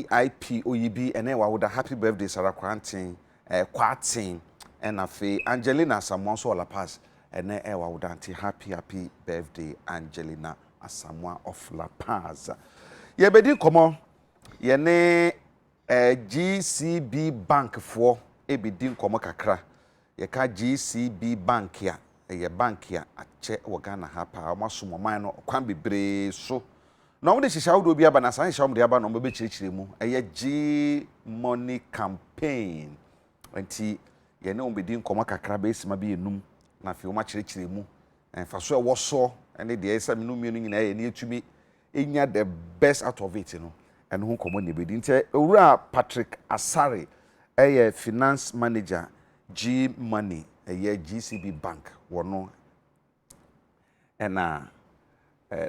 VIP OEB ene wa woda happy birthday Sarah Quantin Quatin and afi Angelina Samuel so La Paz ene wa woda anti happy birthday Angelina Asamoah of La Paz. Ye bedi komo ye ne GCB Bank for ebedi komo kakra ye ka GCB Bank ya ye bank ya ache wo Ghana ha pa masomo man no kwan bebre so na wo de hihya wo do bi aba na san hihya wo de aba no be chirichiri mu eye G money campaign anti ye ne wo bedi komo kakra be sima bi enum na fi wo ma chirichiri mu fa so e wo so ene de esa menu mienu nyina ye ne etumi enya the best out of it no and who komo ne bedi nti owura Patrick Asare eye finance manager G money eye GCB Bank wono ena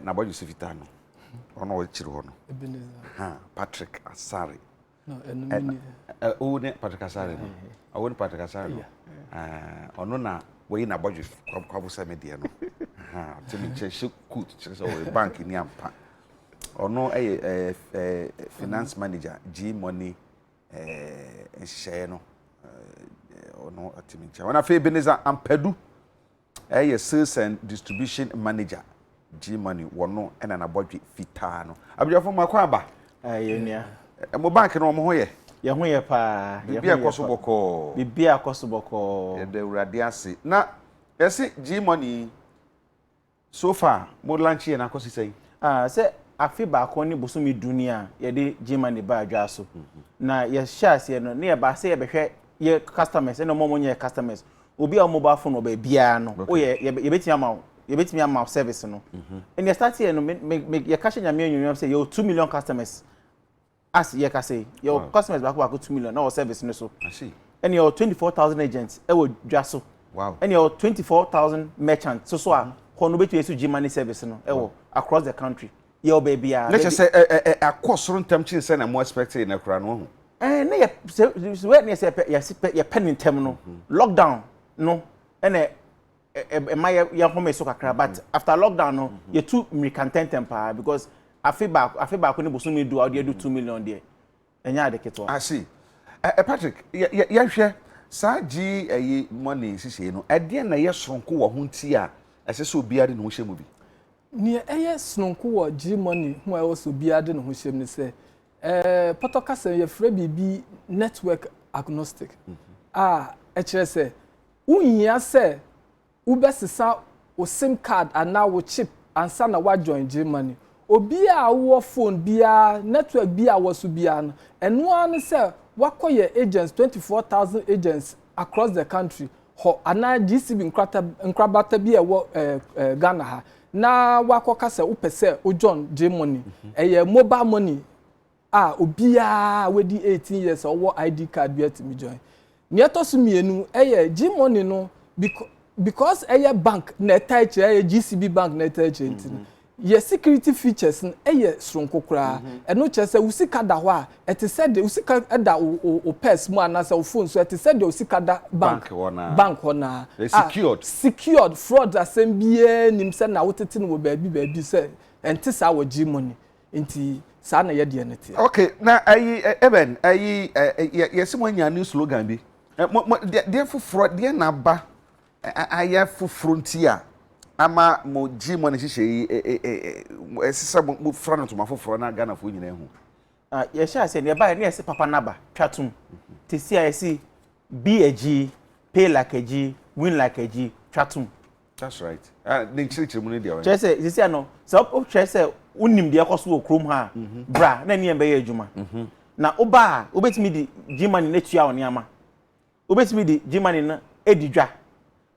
na boju sifitano ono wo chiri hono ha Patrick Asare no enu o ne Patrick Asare no awon Patrick Asare ono na we na boju kwabusa media no ha timi che kut che so bank ni ampa ono finance manager G money share no ono atimicha wana fe Ebenezer Ampadu sales and distribution manager G money wono ena na bodwe fitaa no abjafo makwa ba yenia mo bank no mo ho ye ho ye pa bibia kosoboko ye de urade ase na yesi G money so far mo launch ye na kosi sei se afi ba ko ni bosumi dunia ye de G money ba adwa so na ye share no ne ye ba se ye behwe ye customers eno momo nye customers obi a mobile phone oba bia no o ye betimi ama service no and you start here no ye cash nyame anyunyam say you 2 million customers as ye ka say your customers back 2 million na service no so I see and your 24,000 agents e wo dwa so wow and your 24,000 merchants so a hono betu yesu G money service no e wo across the country ye oba bia let's just say akosoro ntam chin say na mo expect na kura no na we ne say ye pen ntem no lockdown no ene my ya home so kakra but after lockdown no ye too content pa because afi back ni bosumi do audio do 2 million there enya Adekye to I see Patrick ya hwe sa G money sisi no ade na ye sonko wo hunti a ese so biade no hye mu bi ni eye sonko wo G money ho e wo so biade no hye mu ni se potokasa ye frɛ bibi network agnostic e kire se unhia se ubesisa o sim card ana wo chip ansa na wa join G money obi a wo phone bia network bia wo so bia no eno an se wakoye agents 24,000 agents across the country ho ana GCB nkrabata bia wo Ghana ha na wakokasa upese o join G money mobile money obia wedi 18 years owo ID card bi atimi join ni etosu mienu G money no because bank na attach GCB bank na attach entini ye security features sronko kra eno chese usika da ho a ete said usika da o purse mu anasa o phone so ete said usika da bank hona secured fraud asembie nim se na wotete no baabi se ente sa wo G money enti sa na ye de nete okay na even yesi mo nya new slogan bi de fufuro de na ba aya fufrontia ama mo G money hihye esisa mo front to mafufuro na Ghana fo nyina hu ye sha se ne ba ne ese papa naba twatum te si ayesi be a G pay like a G win like a G twatum that's right the chirichiri mu ne dia chese si ano so chese unim de akoso okrom ha bra na ne be ye adwuma na oba obetimi di G money na tua oni ama obetimi di G money na edidwa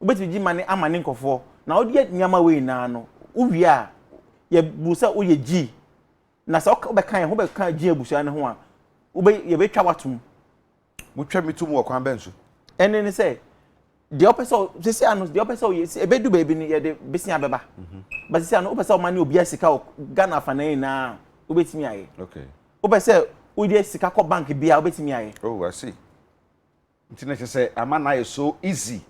obetimi G money ama ne nkofo na odi nyama we na no uwie a ye busa oye G na so obekan ho bekan G abusa ne ho a ye betwa watum mutwa mitum wo kwan benso ene ne say the opposite sisi ano the opposite ebedu baby ni ye de besia beba but sisi ano opposite mani obi asika Ghana fana na obetimi aye okay opposite odi sika ko bank bia obetimi aye oh I see internet say amana is so easy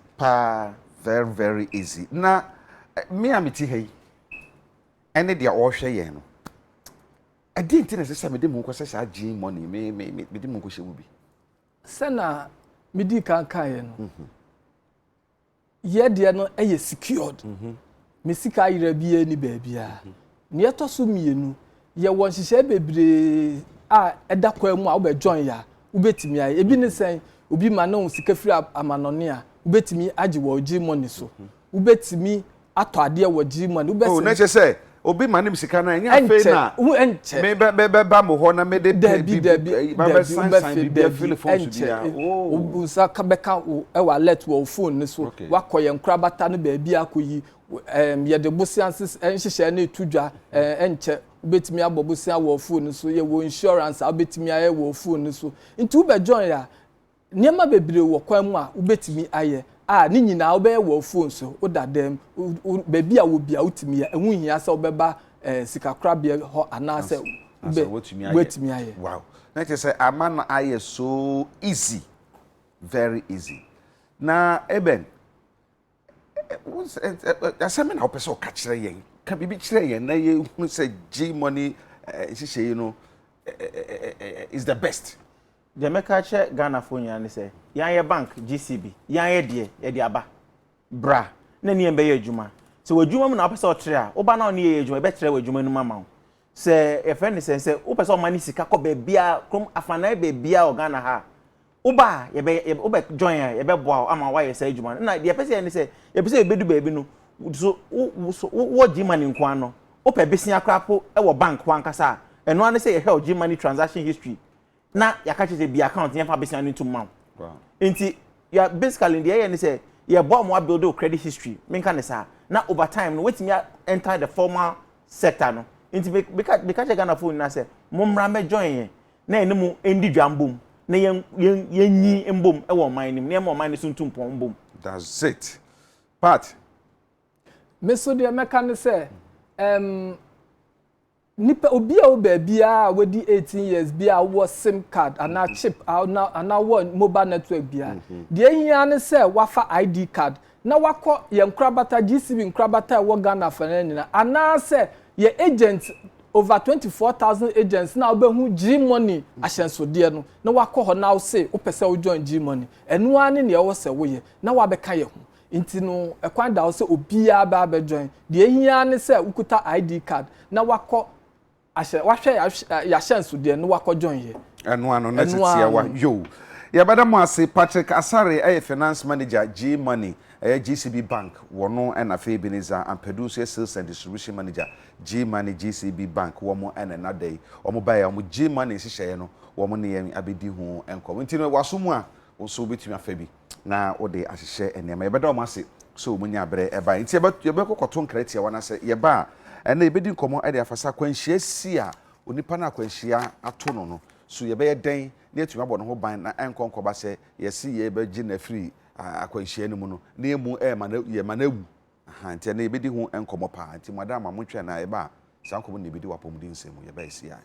very very easy na me amiti hey ene dia o hwe ye no I didn't think say me dey mo kwese say G money me dey mo kwese mu bi. Sana me di kan ye no. Ye de no eye secured. Me sika yira bi ni ba bia. Ne to so mienu ye won hihye bebre a eda kwa mu a wo be join ya wo betimi aye ebi ne sen obi ma na sika firi amanone a wo betimi age wo G money so wo betimi ato ade wo G money wo be oh na che say obi ma nim sika na nya fe na me be ba mo ho na me de ba be sign be feel phone so bia oh sa ka be ka e wa let wo phone ni so wakoye nkrabata no ba bia akoyi ye de bosianses enhihye na etudwa enche ubetimi abobosia wo phone so ye wo insurance ubetimi aye wo phone so nti ube join ya niema bebre wo kwan mu a ubetimi aye ni nyina obe wo phone so odadem baby a wo bia utimi ya ehun hia se obeba sikakrabia ho anase ubetimi aye wow na say amana aye so easy very easy na eben asame na opeso ka kire yen ka bibi kire yen na ye hu say G money you know is the best. The meka che Ghana phone ya ne say yan ye bank GCB yan ye de ye de aba bra na ne yembe ye adwuma so wadwuma mu na opeso otre a oba na oni ye adwuma be tre wadwuma nu mama wo se e friend say opeso mani sika ko be bia krom afana be bia o Ghana ha oba ye be oba join ye be boa ama wa ye say adwuma na de pese ye say ye pese ye bedu baabi no so wo G money nko ano opa besia krapo e wo bank wankasa eno ane say ye hell G money transaction history na yakache say be account yen fa besia no to mam wow enti ya basically the yen say ye bo mo build credit history menka ne sa na over time no wetimi enter the formal sector no enti be ka che Ghana phone na say momra me join yen na enemu endi dwambom na yen nyi mbom e wo man nim na mo man so ntumpon mbom. That's it. Pat me so de meka ne say nipa obi a wo bia wedi 18 years bia wo sim card ana chip ana wo mobile network bia de hia ne say wafa ID card na wakọ ye nkrabata GCB nkrabata wo Ghana fananyina ana say ye agent over 24,000 agents na obehu G money ahyenso de no na wakọ ho na wo say wo pese wo join G money enu ane ne wo say wo ye na wa beka ye ho inti no ekwan da wo say obi a ba join de hia ne say ukuta ID card na wakọ wahwe ya chance de no wakọ join ye enu ano na titia wa yo ya bada mo ase Patrick Asare finance manager G money GCB bank wono na fe Ebenezer and producer sales and distribution manager G money GCB bank womo na day omo buy omo G money hihye no womo ne yen abedi hu enko nti no wasomu a wo so betumi afa bi na wo de ahihye enema ya bada mo ase so munya abre eba nti ye be kokoto nkretia wana se ye ba na ebedi nkomo ade afasa kwanhia si a onipa na kwanhia ato no so ye be den na etumi abo no ho ban na enkonko ba se ye si ye be gi na free akwanhia no mu no na emu ma na ye ma na wu aha nti na ebedi hu enkomo pa nti madam amotwe na ye ba sankomo na ebedi wapomudi nsemu ye ba si ai